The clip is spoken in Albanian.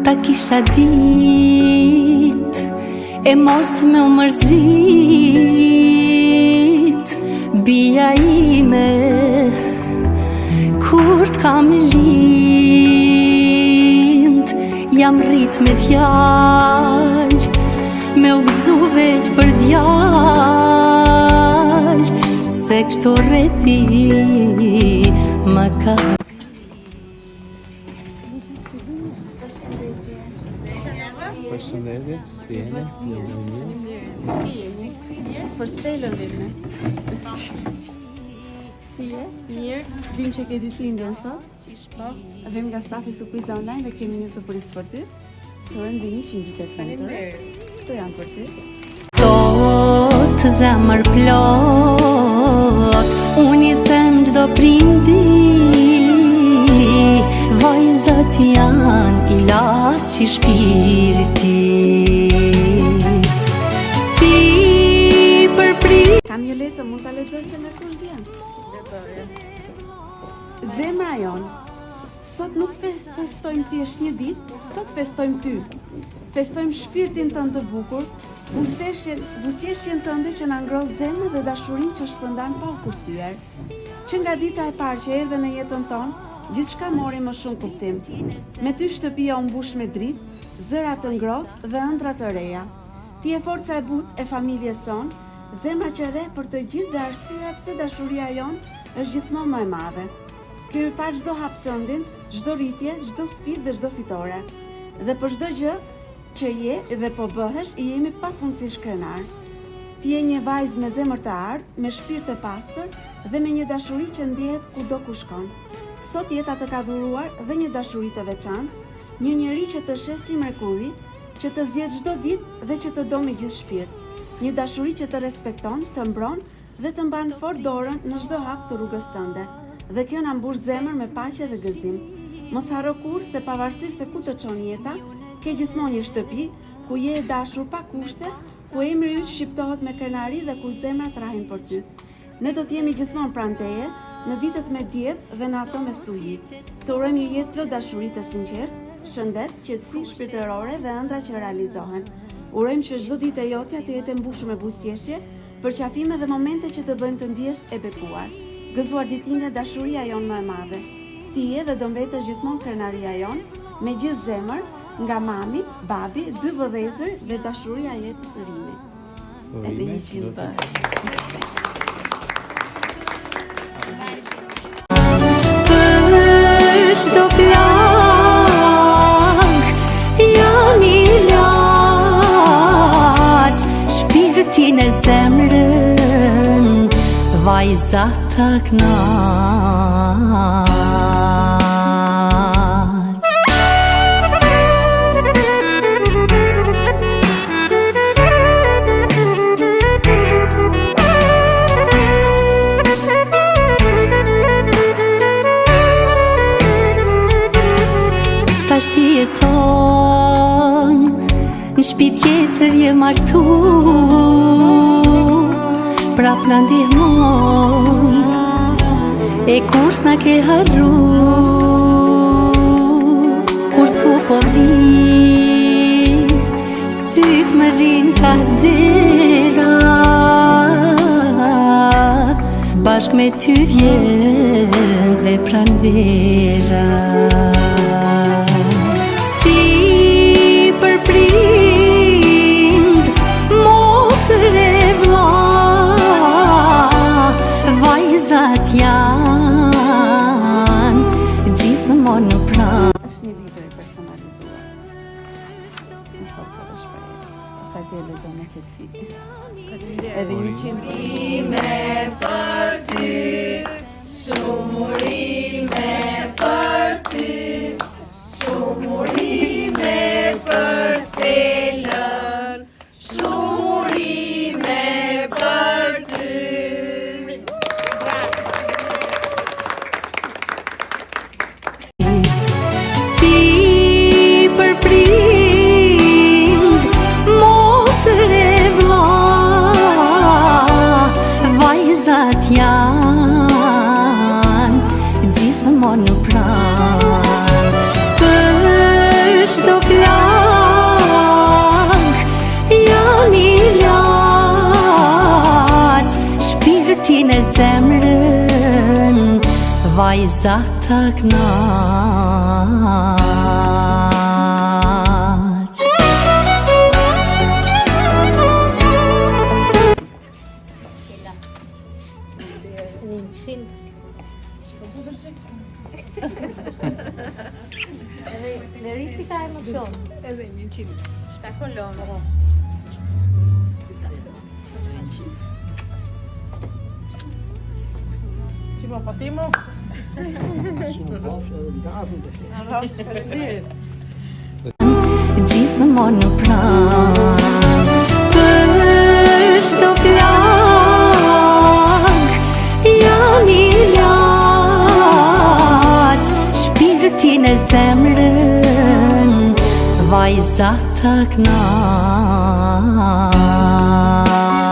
ta kisha dit e mos me u mërzit bia ime kur t'kam lind jam rrit me fjall me u gëzu veç për djall se kështu rrethi më ka. Përshëndetje, si jeni? Si jeni? Për Stelën vime. Si je? Mirë. Dim që ke ditëlindjen sot. Po. Vim nga stafi surprizë online dhe kemi një surprizë për ty. Të urojmë dhe 100 vite të lumtur. Këto janë për ty. Sot zemër plot, unë i them çdo prindi, vajzat janë ilaç i shpirtit. Si përprit. Kam një letër, mund ta lexoj se më kurrën. Zemra jon, sot nuk festojmë thjesht një ditë, sot festojmë ty. Festojmë shpirtin tënd të bukur, buzëqeshjen tënde që na ngroh zemrën dhe dashurinë që shpërndan pa u kursyer. Që nga dita e parë që erdhe në jetën tonë, gjithçka mori më shumë kuptim. Me ty shtëpia u mbush me dritë, zëra të ngrohtë dhe ëndra të reja. Ti je forca e butë e familjes sonë, zemra që rre për të gjithë dhe arsyeja pse dashuria jonë është gjithmonë më e madhe. Kemi parë çdo hap tëndin, çdo rritje, çdo sfidë dhe çdo fitore. Dhe për çdo gjë që je dhe po bëhesh, jemi pafundësisht krenar. Ti je një vajzë me zemër të artë, me shpirt të pastër dhe me një dashuri që ndjehet kudo ku shkon. Sot jeta të ka dhuruar dhe një dashuri të veçantë, një njeri që të shes si mrekuri, që të zgjedh çdo ditë dhe që të do me gjithë shpirt. Një dashuri që të respekton, të mbron dhe të mban fort dorën në çdo hap të rrugës tënde. Dhe kjo na mbush zemër me paqe dhe gëzim. Mos harro kurrë se pavarësisht se ku të çon jeta, ke gjithmonë një shtëpi ku je e dashur pa kushte, ku emri yt shqiptohet me krenari dhe ku zemrat rrahin për ty. Ne do të jemi gjithmonë pranë teje, në ditët me diell dhe në ato me stuhi. Të urojmë një jetë plot dashuri të sinqertë, shëndet, qetësi shpirtërore dhe ëndra që realizohen. Urojmë që çdo ditë e jotja të jetë e mbushur me buzëqeshje, përqafime dhe momente që të bëjmë të ndihesh e bekuar. Gëzuar ditëlindje dashuria jonë më e madhe. Ti je dhe do mbetesh gjithmonë krenaria jonë, me gjithë zemër, nga mami, babi, 2 vëllezër dhe dashuria jetës së rime. Edhe 100 bash. Për çdo plak jam ilaç, shpirtin e zemrën vajza ta knaq. Tash ti jeton në shtëpi tjetër je martu, prap na ndihmon e kur s'na ke harru. Kur thu po vi, syt më rrin ka dera, bashk me ty vjen dhe pranvera. Përprind, motër e vlla, vajzat janë gjithmonë në pranë. Është një libër i personalizuar. Në fortë dhe shprehje. Pastaj ti e lexon me qetësi. Edhe 100 urime për ty, shumë urime për ty, shumë urime për Stelën, shumë urime për ty. Si përprind, motër e vlla, vajzat janë gjithmonë në pranë. Për çdo shpirtin e zemrën, vajza ta knaq. Lerisi ka emocion. Edhe 100. Ta kolon. Ti më patimo? Gjithmonë në pran, për çdo plak jam i laq, shpirtin e zemrën, vajza ta knaq.